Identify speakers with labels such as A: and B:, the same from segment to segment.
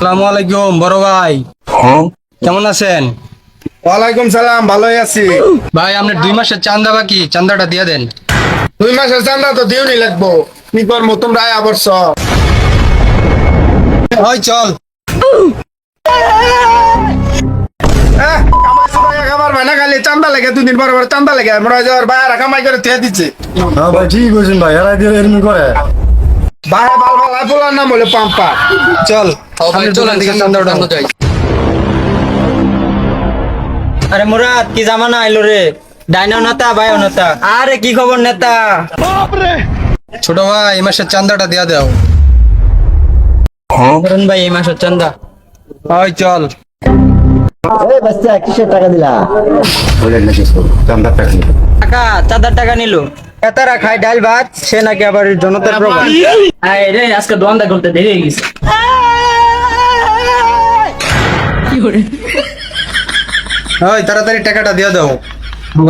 A: আসসালামু আলাইকুম বড় ভাই। কেমন আছেন?
B: ওয়ালাইকুম সালাম, ভালোই আছি।
A: ভাই আপনার 2 মাসের চান্দা বাকি, চান্দাটা দিয়ে দেন।
B: 2 মাসের চান্দা তো দিওনি লাগবো। কি করবো, তোমরা আবরছ।
A: ওই চল।
B: খাবার ভাই না, খালি চান্দা লেগে 2 দিন পর পর চান্দা লেগে মনে হয় যাওয়ার বাইরে কামাই করে দিয়ে দিচ্ছে।
C: ভাই ঠিক বলছেন ভাই, এরা দিয়ে এরকম করে।
B: বাইরে বাল বাল পোলার নাম হলো পাম্পা।
A: চল সামনের দোকান থেকে চান্দা উঠানো যাই।
D: আরে মুরাদ, কি জামানা আইলো রে? ডাইনাও নেতা ভাইও নেতা। আরে কি খবর নেতা?
A: ছোট ভাই এই মাসের চান্দাটা দিয়ে দাও।
D: অরুণ ভাই এই মাসের চান্দা।
A: ওই চল।
D: টাকা চাঁদার টাকা নিল। এতারা খাই ডাল ভাত, সে নাকি আবার জনতার প্রোগ্রাম। আয় রে, আজকে দোয়ান্দা করতে দেরি হয়ে গেছে।
A: ওই তাড়াতাড়ি টাকাটা দিয়ে দাও,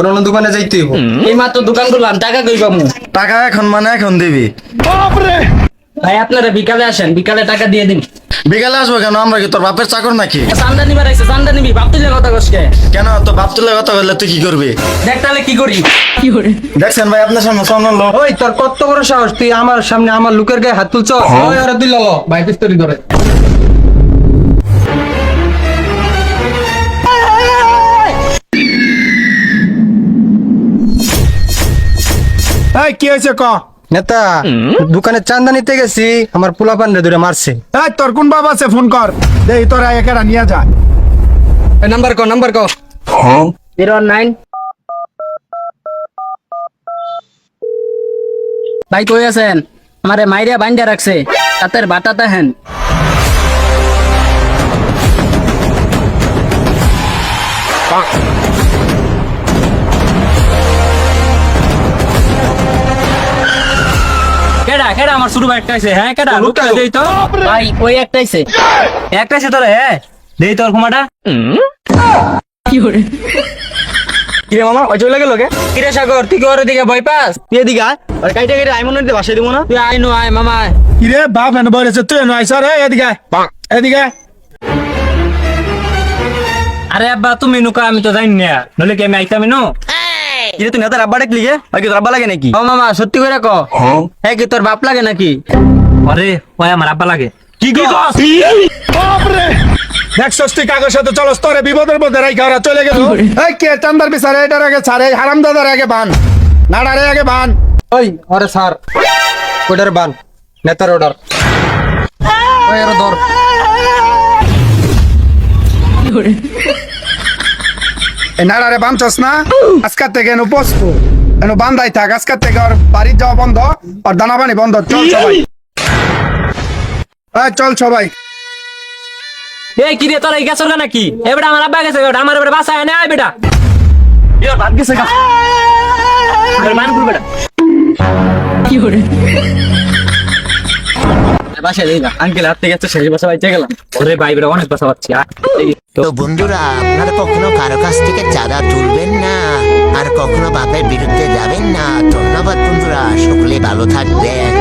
A: অন্য দোকানে যাইতে হইব।
D: এই মাত্র দোকান করলাম, টাকা কই পাবো?
C: টাকা এখন মানে এখন দিবি।
D: ভাই আপনারা বিকালে আসেন, বিকালে টাকা দিয়ে দিন।
C: বিকালে আসবো কেন? আমরা কি তোর বাপের চাকর নাকি?
D: চান্দা নিবার আইছে, চান্দা নিবি, বাপ তুলে কথা কসকে।
C: কেন তোর বাপ তুলে কথা বললে তুই কি করবি?
D: দেখ তাহলে কি করি।
C: দেখছেন ভাই আপনার সামনে সামনে লোক।
A: ওই তোর কত বড় সাহস, তুই আমার সামনে আমার লোকের গায়ে হাত তুলছ? ওই আরে তুই লালো ভাই পিস্তরি ধরে।
B: এই কি হয়েছে ক?
A: নেতা দোকানে চান্দা নিতে গেছি, আমার পোলাপান রে ধরে মারছে।
B: এই তোর কোন বাবা আছে, ফোন কর। দেই তোরা একেরা নিয়ে যা।
A: নাম্বার কো, নাম্বার কো।
D: 019 ভাই কই আছেন? আমারে মাইরিয়া বাইন্দা রাখছে, তাতের বাটাটা হেন। কেডা কেডা আমার শুরু একটা আইছে? হ্যাঁ কেডা লুকটা দেই তো ভাই, ওই একটা আইছে। একটা আইছে তোরে? হ্যাঁ দেই তোর ক্ষমাটা।
A: কিরে মামা ওই চলে গেল কে?
D: কিরে সাগর, তুই কি ওর দিকে ভয় পাস?
A: তুই এদিকে আয়, আর কাইটা কেটে আইমন দিতে বাসায় দিব না।
D: তুই আয় নো আয় মামা আয়।
B: কি রে বাপ এনে বলেছে, তুই এনে আইছ রে। এদিকে আয়, এদিকে আয়।
D: আরে আব্বা তুমি নুকা, আমি তো জানি না, নলে কি আমি আইতামি নো।
A: কিরে তুই নেতার আব্বা ডাকলি কে? ওই কি তোর আব্বা লাগে নাকি?
D: ও মামা সত্যি করে ক, হ্যাঁ কি তোর বাপ লাগে নাকি? আরে ওই আমার আব্বা লাগে।
A: কি কস?
B: বাপরে, দেখছস তুই কাগজ সাথে চলস, তোরে বিপদের মধ্যে রাইখা ওরা চলে গেল। এই কে চান্দার বিচারে এটার আগে ছাড়ে, হারাম দাদার আগে বান, নাড়ারে আগে বান।
A: ওই আরে স্যার অর্ডার বান, নেতার অর্ডার। ওই আরে ধর।
B: এই নাড়ারে বানছস না, আজকার থেকে এনে পস্ত এনে বান্ধাই থাক। আজকার থেকে ওর বাড়ির যাওয়া বন্ধ, আর দানা পানি বন্ধ। চল সবাই, এই চল সবাই।
D: এই কি রে তোর এই গেছর নাকি? এবারে আমার আব্বা গেছে, এবারে আমার এবারে বাসা এনে আয় বেটা। ইয়ার ভাত গেছে গা। আর মান করবে বেটা। কি করে? বাসা দেই না, আঙ্কেল হাত থেকে সেই বাসা বাইতে গেলাম। ওরে ভাই বেটা অনেক বাসা পাচ্ছি।
E: তো বন্ধুরা, আপনারা কখনো কারো কাছ থেকে চাঁদা তুলবেন না, আর কখনো বাপের বিরুদ্ধে যাবেন না। ধন্যবাদ বন্ধুরা, সকলে ভালো থাকবেন।